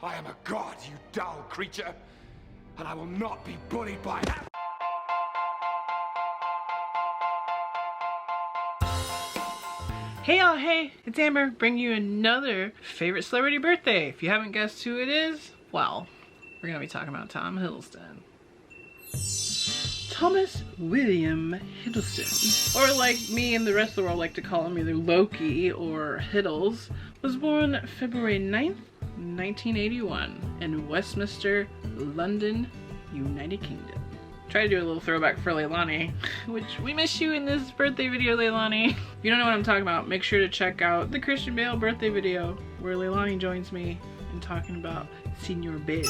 I am a god, you dull creature, and I will not be bullied by that. Hey y'all, hey, it's Amber, bringing you another favorite celebrity birthday. If you haven't guessed who it is, well, we're gonna be talking about Tom Hiddleston. Thomas William Hiddleston, or like me and the rest of the world like to call him either Loki or Hiddles, was born February 9th, 1981 in Westminster, London, United Kingdom. Try to do a little throwback for Leilani, which we miss you in this birthday video, Leilani. If you don't know what I'm talking about, make sure to check out the Christian Bale birthday video where Leilani joins me in talking about Senor Bale.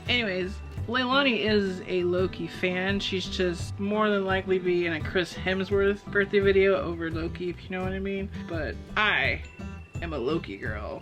Anyways, Leilani is a Loki fan. She's just more than likely be in a Chris Hemsworth birthday video over Loki, if you know what I mean. But I am a Loki girl.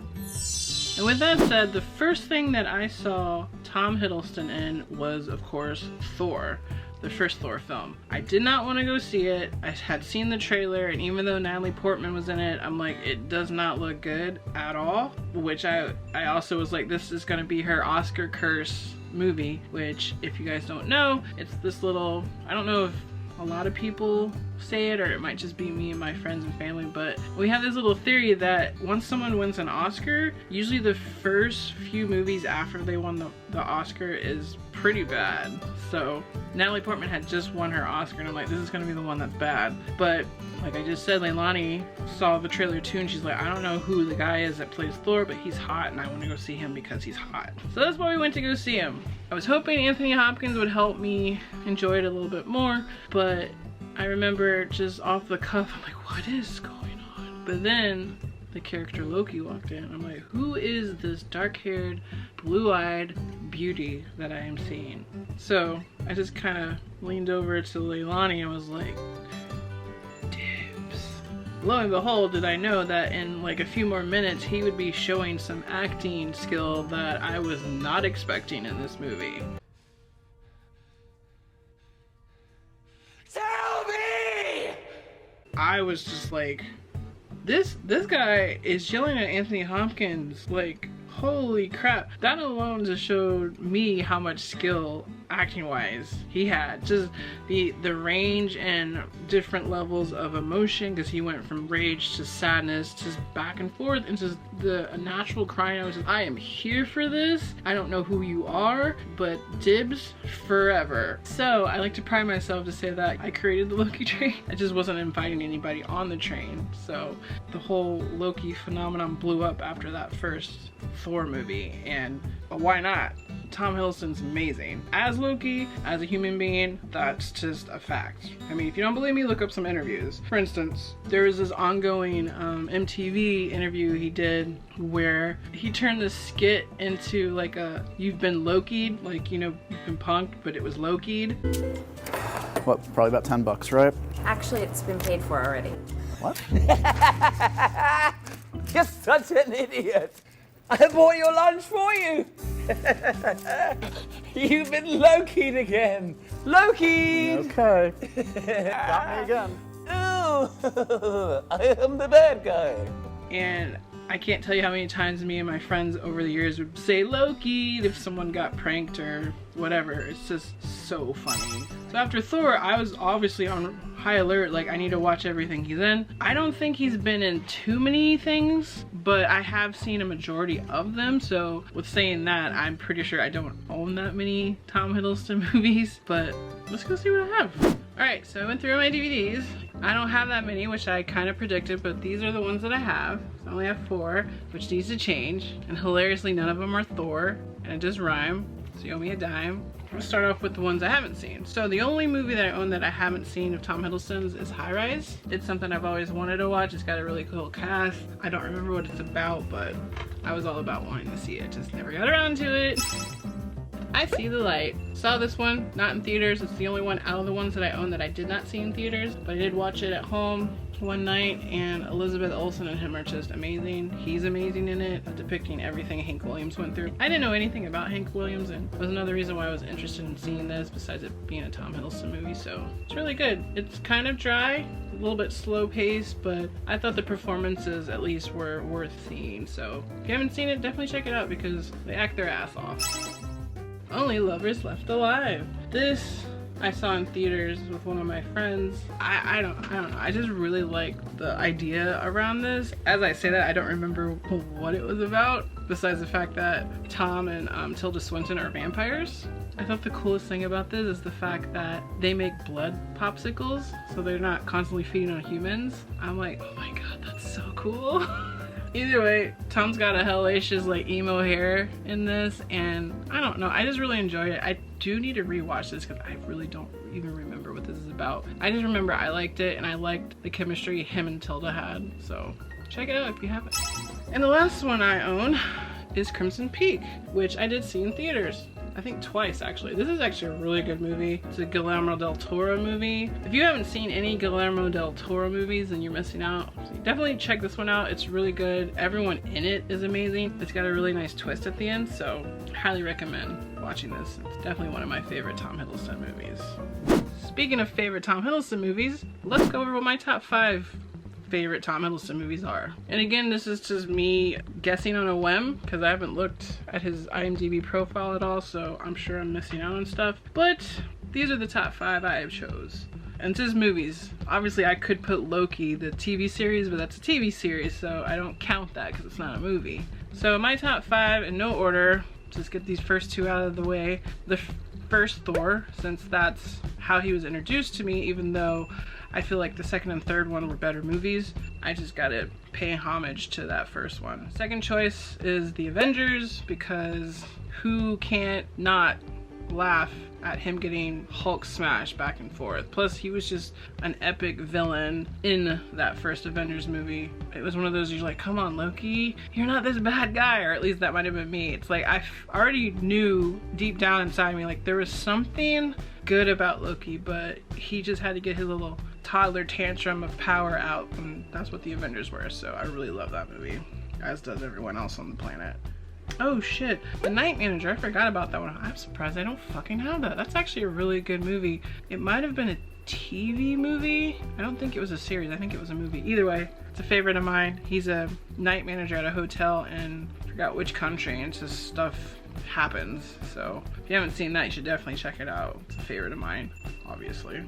And with that said, the first thing that I saw Tom Hiddleston in was, of course, Thor, the first Thor film. I did not want to go see it. I had seen the trailer, and even though Natalie Portman was in it, I'm like, it does not look good at all. Which I also was like, this is going to be her Oscar curse movie, which, if you guys don't know, it's this little, I don't know if a lot of people say it, or it might just be me and my friends and family, but we have this little theory that once someone wins an Oscar, usually the first few movies after they won the Oscar is pretty bad. So Natalie Portman had just won her Oscar, and I'm like, this is gonna be the one that's bad. But like I just said, Leilani saw the trailer too, and she's like, I don't know who the guy is that plays Thor, but he's hot, and I want to go see him because he's hot. So that's why we went to go see him. I was hoping Anthony Hopkins would help me enjoy it a little bit more, but I remember just off the cuff, I'm like, what is going on? But then the character Loki walked in. I'm like, who is this dark-haired, blue-eyed beauty that I am seeing? So I just kind of leaned over to Leilani and was like, dibs. Lo and behold, did I know that in like a few more minutes he would be showing some acting skill that I was not expecting in this movie. Tell me! I was just like, this guy is yelling at Anthony Hopkins, like, holy crap. That alone just showed me how much skill acting wise he had. Just the range and different levels of emotion, because he went from rage to sadness, just back and forth, and just the natural crying. I was just, I am here for this. I don't know who you are, but dibs forever. So I like to pride myself to say that I created the Loki train. I just wasn't inviting anybody on the train. So the whole Loki phenomenon blew up after that first Thor movie, and why not? Tom Hiddleston's amazing. As Loki, as a human being, that's just a fact. I mean, if you don't believe me, look up some interviews. For instance, there was this ongoing MTV interview he did where he turned the skit into like a, you've been Loki'd, like, you know, you've been punked, but it was Loki'd. What, probably about $10, right? Actually, it's been paid for already. What? You're such an idiot. I bought your lunch for you. You've been Loki'd again. Loki! Okay. Got me again. Oh, I am the bad guy. And I can't tell you how many times me and my friends over the years would say Loki if someone got pranked or whatever. It's just so funny. So after Thor, I was obviously on high alert, like I need to watch everything he's in. I don't think he's been in too many things, but I have seen a majority of them. So with saying that, I'm pretty sure I don't own that many Tom Hiddleston movies, but let's go see what I have. All right, so I went through my DVDs. I don't have that many, which I kind of predicted, but these are the ones that I have. So I only have 4, which needs to change. And hilariously, none of them are Thor, and it does rhyme, so you owe me a dime. I'll start off with the ones I haven't seen. So the only movie that I own that I haven't seen of Tom Hiddleston's is High Rise. It's something I've always wanted to watch. It's got a really cool cast. I don't remember what it's about, but I was all about wanting to see it. Just never got around to it. I See the Light. Saw this one, not in theaters. It's the only one out of the ones that I own that I did not see in theaters, but I did watch it at home one night, and Elizabeth Olsen and him are just amazing. He's amazing in it, depicting everything Hank Williams went through. I didn't know anything about Hank Williams, and it was another reason why I was interested in seeing this, besides it being a Tom Hiddleston movie, so it's really good. It's kind of dry, a little bit slow paced, but I thought the performances at least were worth seeing, so if you haven't seen it, definitely check it out because they act their ass off. Only Lovers Left Alive. This I saw in theaters with one of my friends. I don't know. I just really like the idea around this. As I say that, I don't remember what it was about, besides the fact that Tom and Tilda Swinton are vampires. I thought the coolest thing about this is the fact that they make blood popsicles, so they're not constantly feeding on humans. I'm like, oh my god, that's so cool. Either way, Tom's got a hellacious like emo hair in this, and I don't know, I just really enjoyed it. I do need to rewatch this because I really don't even remember what this is about. I just remember I liked it, and I liked the chemistry him and Tilda had, so check it out if you haven't. And the last one I own is Crimson Peak, which I did see in theaters. I think twice actually. This is actually a really good movie. It's a Guillermo del Toro movie. If you haven't seen any Guillermo del Toro movies, then you're missing out. So definitely check this one out. It's really good. Everyone in it is amazing. It's got a really nice twist at the end, so highly recommend watching this. It's definitely one of my favorite Tom Hiddleston movies. Speaking of favorite Tom Hiddleston movies, let's go over what my top 5 favorite Tom Hiddleston movies are. And again, this is just me guessing on a whim because I haven't looked at his IMDB profile at all, so I'm sure I'm missing out on stuff. But these are the top 5 I have chose. And it's just movies. Obviously I could put Loki, the TV series, but that's a TV series, so I don't count that because it's not a movie. So my top 5 in no order, just get these first 2 out of the way. The first Thor, since that's how he was introduced to me, even though I feel like the second and third one were better movies. I just gotta pay homage to that first one. Second choice is The Avengers, because who can't not laugh at him getting Hulk smashed back and forth. Plus he was just an epic villain in that first Avengers movie. It was one of those, you're like, come on Loki, you're not this bad guy, or at least that might have been me. It's like I already knew deep down inside me like there was something good about Loki, but he just had to get his little toddler tantrum of power out, and that's what the Avengers were. So I really love that movie, as does everyone else on the planet. Oh shit, The Night Manager, I forgot about that one. I'm surprised I don't fucking have that. That's actually a really good movie. It might have been a TV movie. I don't think it was a series, I think it was a movie. Either way, it's a favorite of mine. He's a night manager at a hotel in, I forgot which country, and it's just stuff happens. So if you haven't seen that, you should definitely check it out. It's a favorite of mine, obviously.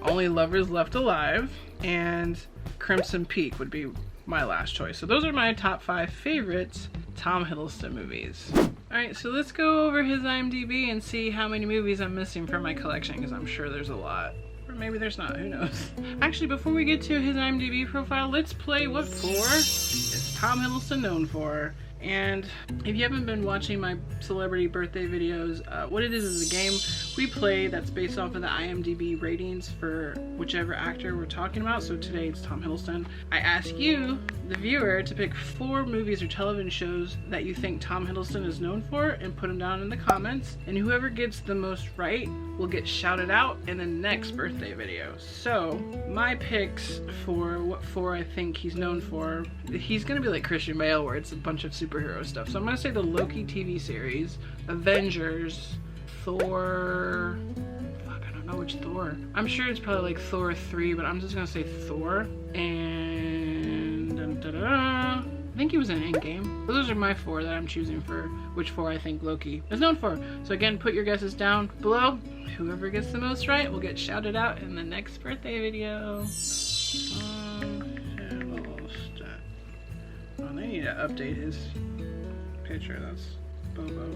Only Lovers Left Alive and Crimson Peak would be my last choice. So those are my top 5 favorites Tom Hiddleston movies. Alright, so let's go over his IMDb and see how many movies I'm missing from my collection, because I'm sure there's a lot. Or maybe there's not, who knows. Actually, before we get to his IMDb profile, let's play what for is Tom Hiddleston known for. And if you haven't been watching my celebrity birthday videos, what it is a game we play that's based off of the IMDb ratings for whichever actor we're talking about. So today it's Tom Hiddleston. I ask you, the viewer, to pick 4 movies or television shows that you think Tom Hiddleston is known for and put them down in the comments. And whoever gets the most right will get shouted out in the next birthday video. So my picks for what 4 I think he's known for, he's gonna be like Christian Bale where it's a bunch of superhero stuff. So I'm gonna say the Loki TV series, Avengers, Thor, fuck, I don't know which Thor. I'm sure it's probably like Thor 3, but I'm just gonna say Thor. And I think he was in Endgame. Those are my 4 that I'm choosing for which 4 I think Loki is known for. So again, put your guesses down below. Whoever gets the most right will get shouted out in the next birthday video. Oh, they need to update his picture. That's Bobo.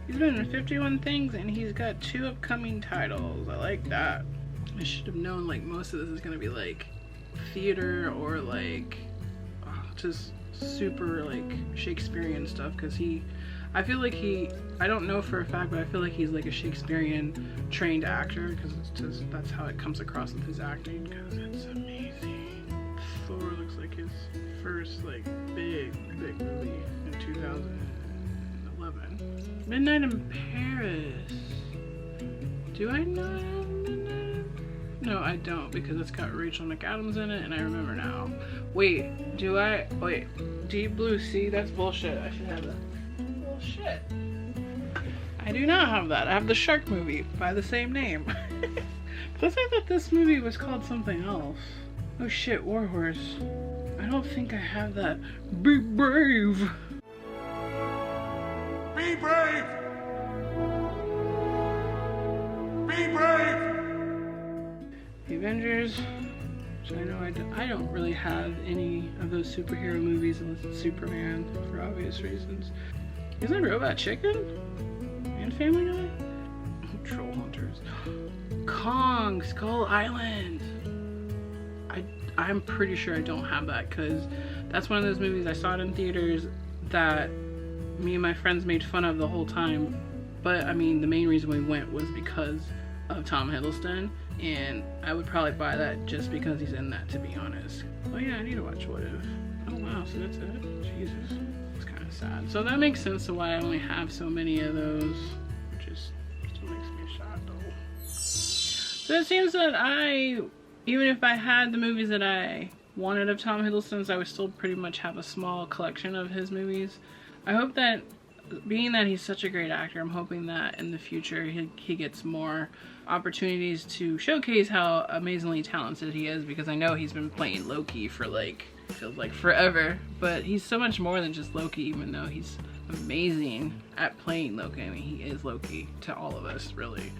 He's been in 51 things and he's got 2 upcoming titles. I like that. I should have known like most of this is gonna be like theater or like just super like Shakespearean stuff, because I feel like I don't know for a fact, but I feel like he's like a Shakespearean trained actor, because it's just, that's how it comes across with his acting, because it's amazing. Thor looks like his first like big movie in 2011. Midnight in Paris. Do I know Midnight? No, I don't, because it's got Rachel McAdams in it, and I remember now. Wait, do I? Wait, Deep Blue Sea? That's bullshit. I should have that. Bullshit. I do not have that. I have the shark movie by the same name. Plus, I thought this movie was called something else. Oh shit, Warhorse. I don't think I have that. Be brave! Be brave! Be brave! The Avengers. So I know I don't really have any of those superhero movies unless it's Superman, for obvious reasons. Isn't Robot Chicken? And Family Guy? Troll Hunters. Kong, Skull Island. I'm pretty sure I don't have that, because that's one of those movies I saw it in theaters that me and my friends made fun of the whole time. But I mean, the main reason we went was because of Tom Hiddleston, and I would probably buy that just because he's in that, to be honest. Oh yeah, I need to watch What If. Oh wow, so that's it? Jesus. It's kind of sad. So that makes sense to why I only have so many of those, which is still makes me sad though. So it seems that even if I had the movies that I wanted of Tom Hiddleston's, I would still pretty much have a small collection of his movies. I hope that, being that he's such a great actor, I'm hoping that in the future he gets more opportunities to showcase how amazingly talented he is, because I know he's been playing Loki for like, feels like forever, but he's so much more than just Loki, even though he's amazing at playing Loki. I mean, he is Loki to all of us, really.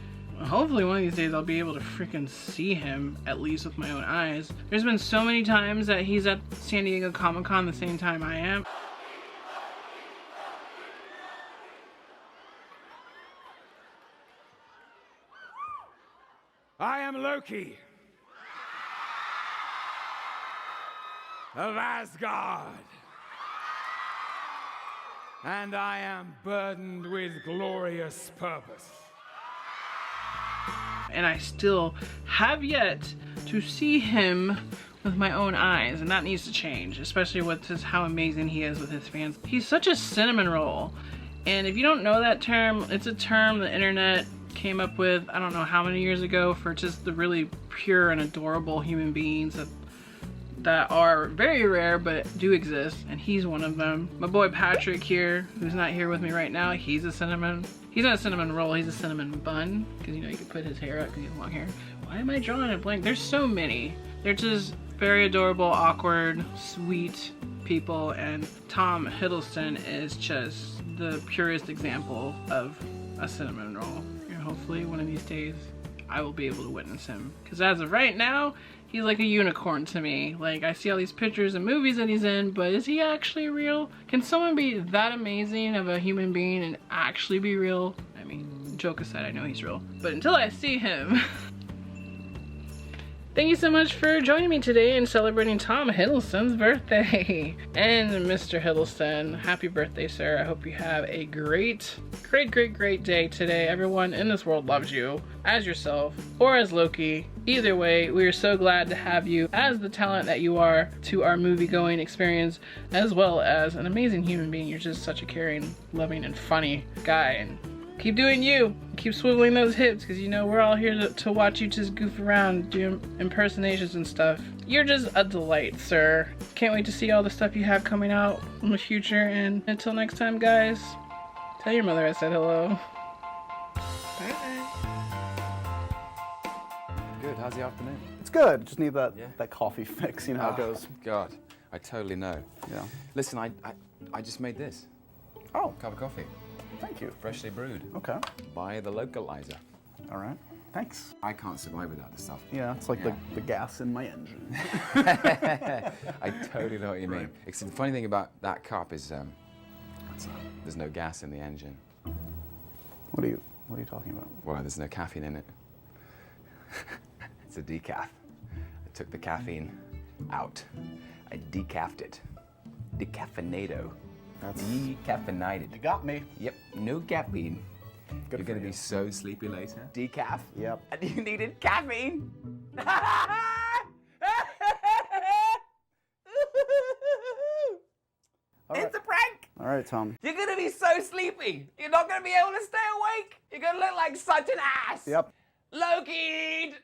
Hopefully one of these days I'll be able to freaking see him, at least with my own eyes. There's been so many times that he's at San Diego Comic-Con the same time I am. I am Loki of Asgard, and I am burdened with glorious purpose. And I still have yet to see him with my own eyes, and that needs to change, especially with just how amazing he is with his fans. He's such a cinnamon roll, and if you don't know that term, it's a term the internet came up with, I don't know how many years ago, for just the really pure and adorable human beings that are very rare but do exist, and he's one of them. My boy Patrick here, who's not here with me right now, he's a cinnamon. He's not a cinnamon roll, he's a cinnamon bun, because you know you can put his hair up because he has long hair. Why am I drawing a blank? There's so many. They're just very adorable, awkward, sweet people, and Tom Hiddleston is just the purest example of a cinnamon roll. And hopefully one of these days I will be able to witness him, because as of right now, he's like a unicorn to me. Like, I see all these pictures and movies that he's in, but is he actually real? Can someone be that amazing of a human being and actually be real? I mean, joke aside, I know he's real. But until I see him... Thank you so much for joining me today in celebrating Tom Hiddleston's birthday. And Mr. Hiddleston, happy birthday, sir. I hope you have a great day today. Everyone in this world loves you as yourself or as Loki. Either way, we are so glad to have you as the talent that you are to our movie-going experience, as well as an amazing human being. You're just such a caring, loving, and funny guy. And keep doing you. Keep swiveling those hips, because you know we're all here to watch you just goof around, do impersonations and stuff. You're just a delight, sir. Can't wait to see all the stuff you have coming out in the future. And until next time, guys, tell your mother I said hello. Bye. Good, how's the afternoon? It's good. Just need that Yeah. that coffee fix. You know how it goes. God, I totally know. Yeah. Listen, I just made this. Oh, Cup of coffee, thank you. freshly brewed Okay. by the localizer. All right. Thanks. I can't survive without this stuff. Yeah, it's like Yeah. the gas in my engine. I totally know what you mean. Except the funny thing about that cup is there's no gas in the engine. What are you talking about? Well, there's no caffeine in it. It's a decaf. I took the caffeine out. I decaffed it. Decaff-a-nado. That's Decaffeinated. You got me. Yep, no caffeine. Good You're for gonna you. be so sleepy later. Decaf. Yep. And you needed caffeine. All right. It's a prank. All right, Tom. You're gonna be so sleepy. You're not gonna be able to stay awake. You're gonna look like such an ass. Yep. Loki!